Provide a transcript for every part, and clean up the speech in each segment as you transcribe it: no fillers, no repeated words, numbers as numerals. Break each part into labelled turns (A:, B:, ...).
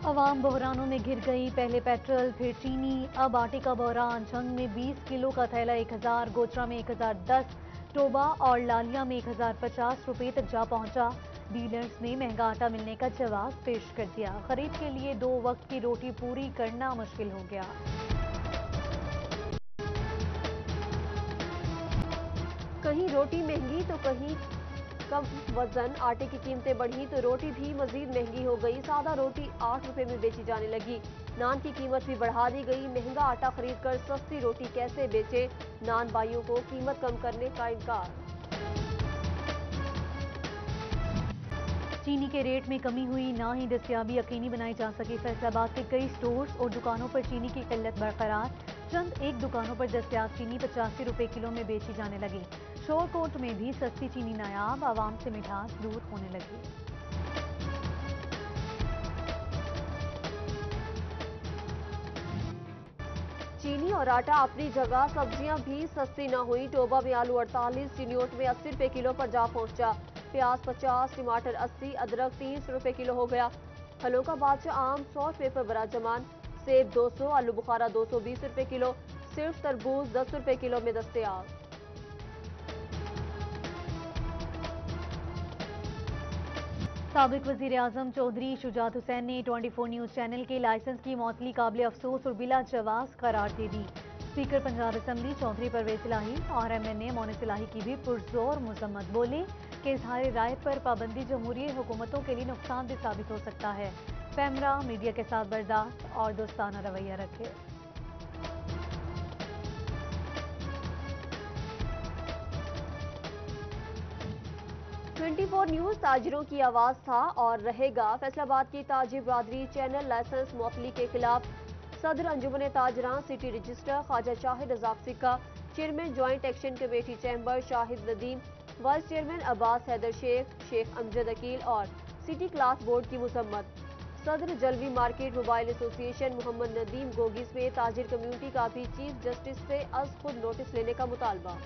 A: अवाम बहरानों में घिर गई। पहले पेट्रोल फिर चीनी, अब आटे का बहरान। झंग में 20 किलो का थैला 1000, गोचरा में 1010, टोबा और लालिया में 1050 रुपए तक जा पहुंचा। डीलर्स ने महंगा आटा मिलने का जवाब पेश कर दिया। खरीद के लिए 2 वक्त की रोटी पूरी करना मुश्किल हो गया।
B: कहीं रोटी महंगी तो कहीं कम वजन। आटे की कीमतें बढ़ी तो रोटी भी मजीद महंगी हो गई। सादा रोटी 8 रुपए में बेची जाने लगी। नान की कीमत भी बढ़ा दी गई। महंगा आटा खरीदकर सस्ती रोटी कैसे बेचे? नान बाइयों को कीमत कम करने का इनकार।
A: चीनी के रेट में कमी हुई, ना ही दस्तयाबी यकीनी बनाई जा सकी। फैसलाबाद के कई स्टोर्स और दुकानों पर चीनी की किल्लत बरकरार। चंद एक दुकानों पर दस्तयाब चीनी 85 रुपए किलो में बेची जाने लगी। शोरकोट में भी सस्ती चीनी नायाब, आवाम से मिठास दूर होने लगी।
B: चीनी और आटा अपनी जगह, सब्जियां भी सस्ती न हुई। टोबा में आलू 48, चिन्योट में 80 रुपए किलो पर जा पहुंचा। प्याज 50, टमाटर 80, अदरक 300 रुपए किलो हो गया। फलों का बादशाह आम 100 रुपए पर बराजमान। सेब 200, आलू बुखारा 220 रुपए किलो। सिर्फ तरबूज 10 रुपए किलो में दस्तयाब।
A: साबिक वजीर आजम चौधरी शुजात हुसैन ने 24 न्यूज चैनल के लाइसेंस की मौतली काबिल अफसोस और बिला जवाज करार दे दी। स्पीकर पंजाब असम्बली चौधरी परवेज इलाही और MNA मोनिस इलाही की भी पुरजोर मजम्मत। बोले कि इजहार राय पर पाबंदी जमहूरी हुकूमतों के लिए नुकसानदेह साबित हो सकता है। पैमरा मीडिया के साथ बर्दाश्त और दोस्ताना रवैया रखे।
B: ट्वेंटी 24 न्यूज ताजिरों की आवाज था और रहेगा। फैसलाबाद की ताजिर बरादरी चैनल लाइसेंस मुअत्तली के खिलाफ सदर Anjuman Tajiran city registrar Khwaja Shahid Razzaq Sikka, chairman joint action committee chamber Shahid Nadeem, vice chairman Abbas Haider Sheikh Amjad Aqeel और सिटी क्लास बोर्ड की मुजम्मत। सदर Jalvi market mobile association Mohammad Nadeem Gogi समेत ताजिर कम्युनिटी का भी चीफ जस्टिस से अज खुद नोटिस लेने का मुतालबा।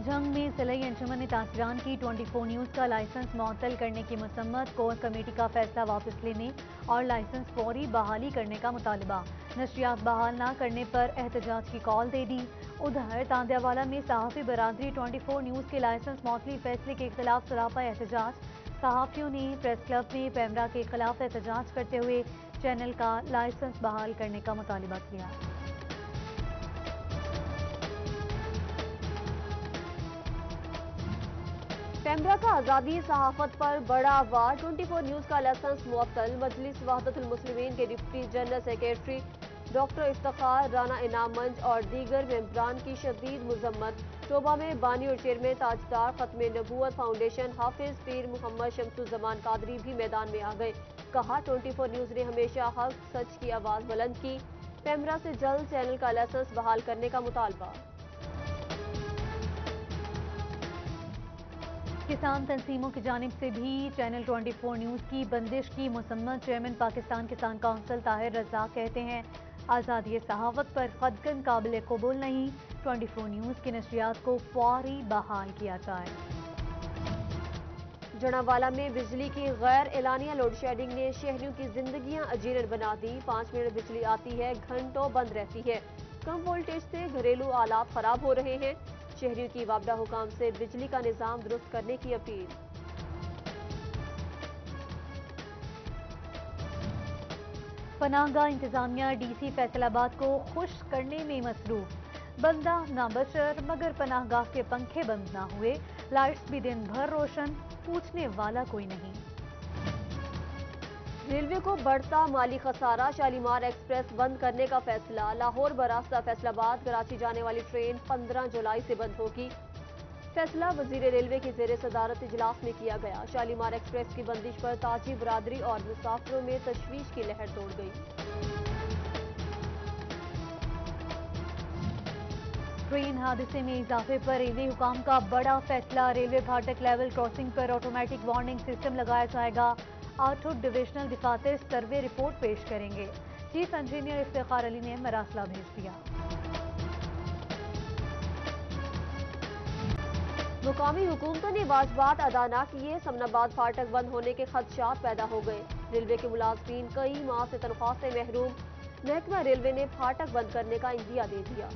A: जंग में सलई अंजुमन ताजरान की 24 न्यूज का लाइसेंस मुअत्तल करने की मसम्मत। कोर कमेटी का फैसला वापस लेने और लाइसेंस फौरी बहाली करने का मुतालबा। नशरियात बहाल न करने पर एहतजाज की कॉल दे दी। उधर तांदियावाला में सहाफ़ी बरादरी 24 न्यूज के लाइसेंस मुअत्तली फैसले के खिलाफ सरापा एहतजाज। सहाफ़ियों ने प्रेस क्लब में पैमरा के खिलाफ एहतजाज करते हुए चैनल का लाइसेंस बहाल करने का मुतालबा किया।
B: पैमरा का आज़ादी सहाफत पर बड़ा वार। 24 न्यूज का लाइसेंस मुअत्तल। मजलिस वहदतुल मुस्लिमीन के deputy general secretary doctor Iftikhar Rana इनाम मंच और दीगर मेंबरान की शदीद मुजम्मत। टोबा में बानी और चेयरमैन ताजदार खत्म नबूवत फाउंडेशन हाफिज पीर मोहम्मद शमसुज़्ज़मान कादरी भी मैदान में आ गए। कहा 24 न्यूज ने हमेशा हक सच की आवाज बुलंद की। पैमरा से जल्द चैनल का लाइसेंस बहाल करने का मुतालबा।
A: किसान तंजीमों की जानिब से भी चैनल 24 न्यूज की बंदिश की मसम्मत। चेयरमैन पाकिस्तान किसान काउंसिल ताहिर रज़ाक कहते हैं आज़ादी सहावत पर कदगन काबिल कबूल नहीं। 24 न्यूज की नशरियात को फौरी बहाल किया जाए।
B: जनावाला में बिजली की गैर एलानिया लोड शेडिंग ने शहरियों की जिंदगियां अजीरन बना दी। 5 मिनट बिजली आती है, घंटों बंद रहती है। कम वोल्टेज से घरेलू आलात खराब हो रहे हैं। शहरियों की वाबडा हुकाम से बिजली का निजाम दुरुस्त करने की अपील।
A: पनाहगाह इंतजामिया DC फैसलाबाद को खुश करने में मसरूफ। बंदा ना बशर मगर पनाहगाह के पंखे बंद ना हुए, लाइट्स भी दिन भर रोशन, पूछने वाला कोई नहीं।
B: रेलवे को बढ़ता माली खसारा। शालीमार एक्सप्रेस बंद करने का फैसला। लाहौर बरास्ता फैसलाबाद कराची जाने वाली ट्रेन 15 जुलाई से बंद होगी। फैसला वजीर रेलवे की जेर सदारत इजलास में किया गया। शालीमार एक्सप्रेस की बंदिश पर ताजी बरादरी और मुसाफिरों में तशवीश की लहर दौड़ गई।
A: ट्रेन हादसे में इजाफे पर रेलवे हुकाम का बड़ा फैसला। रेलवे फाटक लेवल क्रॉसिंग पर ऑटोमेटिक वार्निंग सिस्टम लगाया जाएगा। 8 डिविजनल दफातर सर्वे रिपोर्ट पेश करेंगे। चीफ इंजीनियर इफ्तिखार अली ने मरासला भेज दिया।
B: मुकामी हुकूमतों ने वाजबात अदा न किए, समनाबाद फाटक बंद होने के खदशात पैदा हो गए। रेलवे के मुलाजमीन कई माह से तनख्वाह से महरूम, महकमा रेलवे ने फाटक बंद करने का इंदिया दे दिया।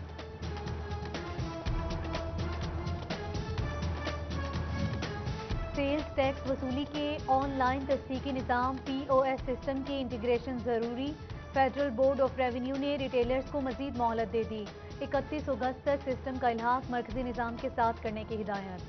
A: सेल्स टैक्स वसूली के ऑनलाइन तस्दीकी निज़ाम POS सिस्टम के इंटीग्रेशन जरूरी। फेडरल बोर्ड ऑफ रेवेन्यू ने रिटेलर्स को मजीद मोहलत दे दी। 31 अगस्त तक सिस्टम का इल्हाक मरकजी निज़ाम के साथ करने की हिदायत।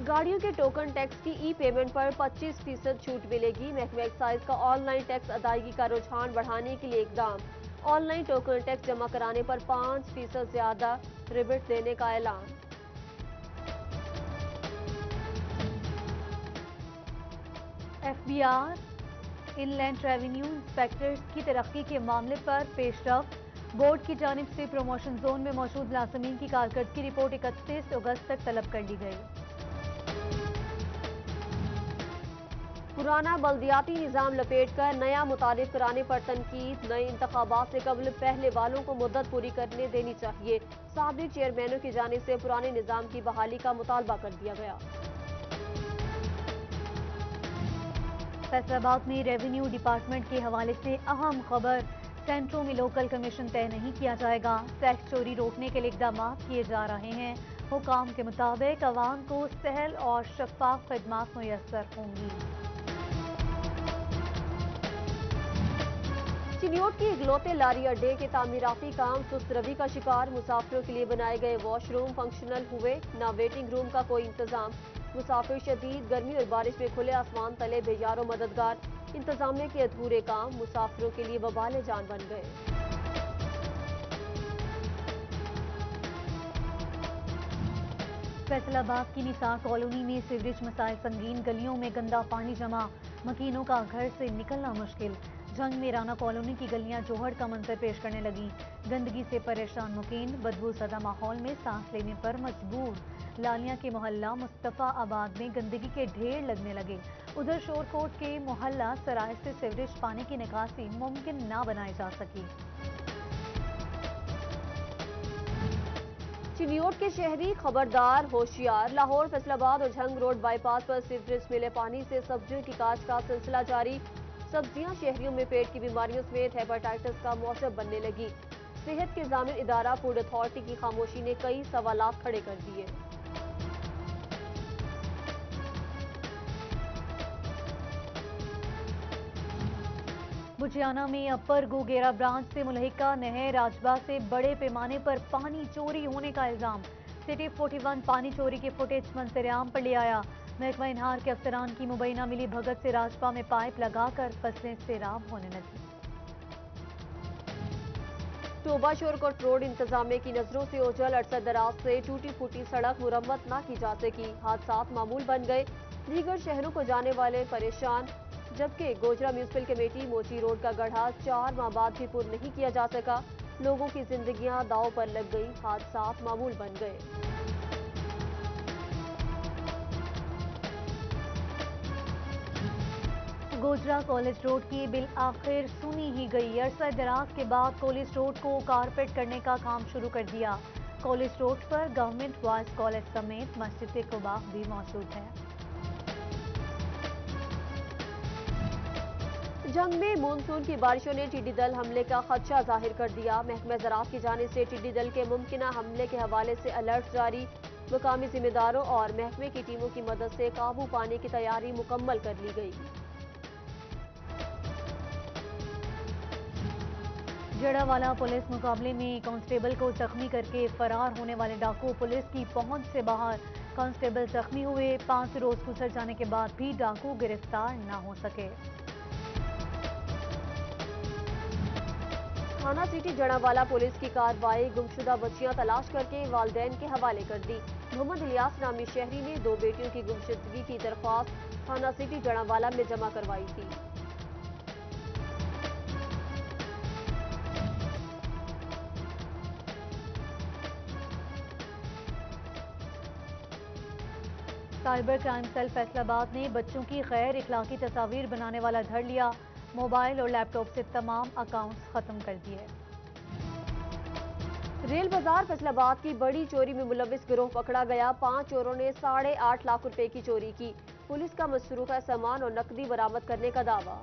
B: गाड़ियों के टोकन टैक्स की पेमेंट पर 25% छूट मिलेगी। महकमा एक्साइज का ऑनलाइन टैक्स अदायगी का रुझान बढ़ाने के लिए इकदाम। ऑनलाइन टोकन टैक्स जमा कराने पर 5% ज्यादा रिबेट देने का ऐलान।
A: FBR इनलैंड रेवेन्यू इंस्पेक्टर्स की तरक्की के मामले पर पेशरफ। बोर्ड की जानिब से प्रमोशन जोन में मौजूद मुलाजमीन की कारकर्दगी रिपोर्ट 31 अगस्त तक तलब कर ली गई।
B: पुराना बल्दियाती निज़ाम लपेट कर नया मुतारिफ कराने पर तनकीद। नए इंतखाबात से कबल पहले वालों को मुद्दत पूरी करने देनी चाहिए। साबिक चेयरमैनों की जानिब से पुराने निज़ाम की बहाली का मुतालबा कर दिया गया।
A: फैसलाबाद में रेवेन्यू डिपार्टमेंट के हवाले से अहम खबर। सेंटरों में लोकल कमीशन तय नहीं किया जाएगा। टैक्स चोरी रोकने के लिए इकदाम किए जा रहे हैं। हुकाम के मुताबिक अवाम को सहल और शफाफ खदमात मुयस्सर होंगी।
B: चिन्योट के इकलौते लारी अड्डे के तामीराती काम सुस्त रवि का शिकार। मुसाफिरों के लिए बनाए गए वॉशरूम फंक्शनल हुए न, वेटिंग रूम का कोई इंतजाम। मुसाफिर शदीद गर्मी और बारिश में खुले आसमान तले बेजारो मददगार। इंतजामिया के अधूरे काम मुसाफिरों के लिए वबाल जान बन गए।
A: फैसलाबाद की निसार कॉलोनी में सीवरेज मसाइल संगीन। गलियों में गंदा पानी जमा, मकीनों का घर से निकलना मुश्किल। जंग में राना कॉलोनी की गलियां जोहड़ का मंजर पेश करने लगी। गंदगी से परेशान मुकीन बदबू सदा माहौल में सांस लेने पर मजबूर। लालिया के मोहल्ला मुस्तफ़ा आबाद में गंदगी के ढेर लगने लगे। उधर शोरकोट के मोहल्ला सराय से सीवरेज पानी की निकासी मुमकिन ना बनाई जा सकी।
B: चिन्योट के शहरी खबरदार होशियार। लाहौर फैसलाबाद और झंग रोड बाईपास पर सीवरेज मिले पानी से सब्जियों की काश्त का सिलसिला जारी। सब्जियां शहरियों में पेट की बीमारियों समेत हेपेटाइटिस का मौसम बनने लगी। सेहत के जामिन इदारा फूड अथॉरिटी की खामोशी ने कई सवालात खड़े कर दिए।
A: बुझियाना में अपर गोगेरा ब्रांच से मुलहिका नहर राजबा से बड़े पैमाने पर पानी चोरी होने का इल्जाम। सिटी 41 पानी चोरी की फुटेज मंजर-ए-आम पर ले आया। महकमा इनहार के अफसरान की मुबैना मिली भगत से राजबा में पाइप लगाकर फसलें सैराब होने लगी।
B: टोबा शोरकोट रोड इंतजामिया की नजरों से ओझल। अरसद दराज से टूटी फूटी सड़क मुरम्मत न की जा सकी। हादसात मामूल बन गए। दीगर शहरों को जाने वाले परेशान। जबकि गोजरा म्यूनसिपल कमेटी मोची रोड का गढ़ा 4 माह बाद भी पुर नहीं किया जा सका। लोगों की जिंदगियां दांव पर लग गई। हादसात मामूल बन गए।
A: गोजरा कॉलेज रोड की बिल आखिर सुनी ही गई। अरसा दराज के बाद कॉलेज रोड को कारपेट करने का काम शुरू कर दिया। कॉलेज रोड पर गवर्नमेंट बॉयज कॉलेज समेत मस्जिद कुबा भी मौजूद है।
B: जंग में मानसून की बारिशों ने टिड्डी दल हमले का खदशा जाहिर कर दिया। महकमा ज़राअत की जानिब से टिड्डी दल के मुमकिन हमले के हवाले से अलर्ट जारी। मुकामी जिम्मेदारों और महकमे की टीमों की मदद से काबू पाने की तैयारी मुकम्मल कर ली गई।
A: जड़ावाला पुलिस मुकाबले में कांस्टेबल को जख्मी करके फरार होने वाले डाकू पुलिस की पहुंच से बाहर। कांस्टेबल जख्मी हुए। 5 रोज गुजर जाने के बाद भी डाकू गिरफ्तार न हो सके।
B: थाना सिटी जड़ावाला पुलिस की कार्रवाई गुमशुदा बच्चियां तलाश करके वालिदैन के हवाले कर दी। मोहम्मद इलियास नामी शहरी ने 2 बेटियों की गुमशुदगी की दरख्वास्त थाना सिटी जड़ावाला में जमा करवाई थी।
A: साइबर क्राइम सेल फैसलाबाद ने बच्चों की गैर इखलाकी तस्वीर बनाने वाला धर लिया। मोबाइल और लैपटॉप से तमाम अकाउंट्स खत्म कर दिए।
B: रेल बाजार फैसलाबाद की बड़ी चोरी में मुलविस गिरोह पकड़ा गया। 5 चोरों ने 8.5 लाख रुपए की चोरी की। पुलिस का मसरूका सामान और नकदी बरामद करने का दावा।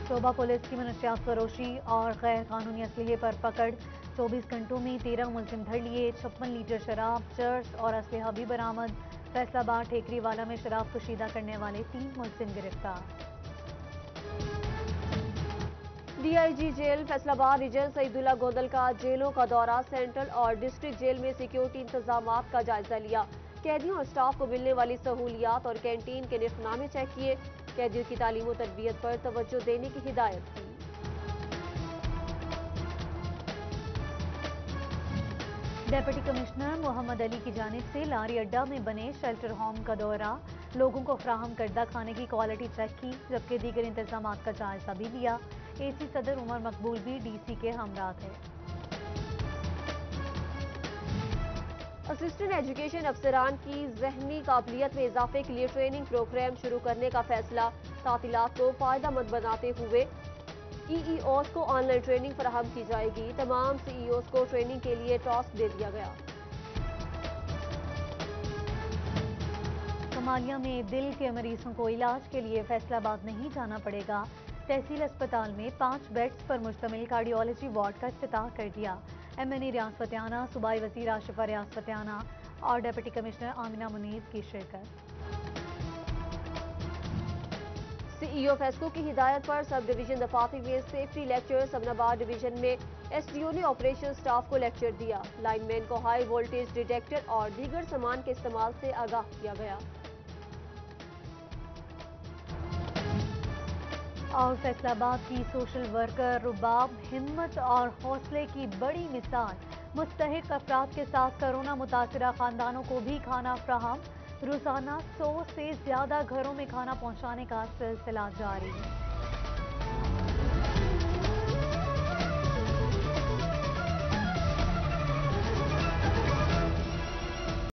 A: शोभा पुलिस की मनशियात फरोशी और गैर कानूनी असलहे पर पकड़। 24 घंटों में 13 मुलजिम धर लिए। 56 लीटर शराब, चर्स और असलहा भी बरामद। फैसलाबाद ठेकरीवाला में शराब कशीदा करने वाले 3 मुलजिम गिरफ्तार।
B: DIG jail Faisalabad region Saeedullah Gondal का जेलों का दौरा। सेंट्रल और डिस्ट्रिक्ट जेल में सिक्योरिटी इंतजामात का जायजा लिया। कैदियों और स्टाफ को मिलने वाली सहूलियात और कैंटीन के निरखनामे चेक किए। कैदियों की तालीम और तरबियत पर तवज्जो देने की हिदायत की।
A: डेप्यूटी कमिश्नर मोहम्मद अली की जानिब से लारी अड्डा में बने शेल्टर होम का दौरा। लोगों को फ्राहम करदा खाने की क्वालिटी चेक की, जबकि दीगर इंतजाम का जायजा भी लिया। एसी सदर उमर मकबूल भी डीसी के हमरा थे।
B: असिस्टेंट एजुकेशन अफसरान की जहनी काबिलियत में इजाफे के लिए ट्रेनिंग प्रोग्राम शुरू करने का फैसला। तातीलात को फायदामंद बनाते हुए ईईओस को ऑनलाइन ट्रेनिंग फराहम की जाएगी। तमाम सीईओस को ट्रेनिंग के लिए टास्क दे दिया गया।
A: कमालिया में दिल के मरीजों को इलाज के लिए फैसलाबाद नहीं जाना पड़ेगा। तहसील अस्पताल में 5 बेड्स पर मुश्तमिल कार्डियोलॉजी वार्ड का इफ्तिताह कर दिया। एमएनए रियासत आना, सूबाई वजीर आशिफा रियासत आना और डिप्टी कमिश्नर आमिना मुनीज की शिरकत।
B: सीईओ फेस्को की हिदायत पर सब डिवीजन दफातर में सेफ्टी लेक्चर। सबनाबाद डिवीजन में एसडीओ ने ऑपरेशन स्टाफ को लेक्चर दिया। लाइनमैन को हाई वोल्टेज डिटेक्टर और दीगर सामान के इस्तेमाल से आगाह किया गया।
A: और फैसलाबाद की सोशल वर्कर रुबाब हिम्मत और हौसले की बड़ी मिसाल। मुस्तहिक अफराद के साथ कोरोना मुतासरा खानदानों को भी खाना फ्राहम। रोजाना 100 से ज्यादा घरों में खाना पहुंचाने का सिलसिला जारी है।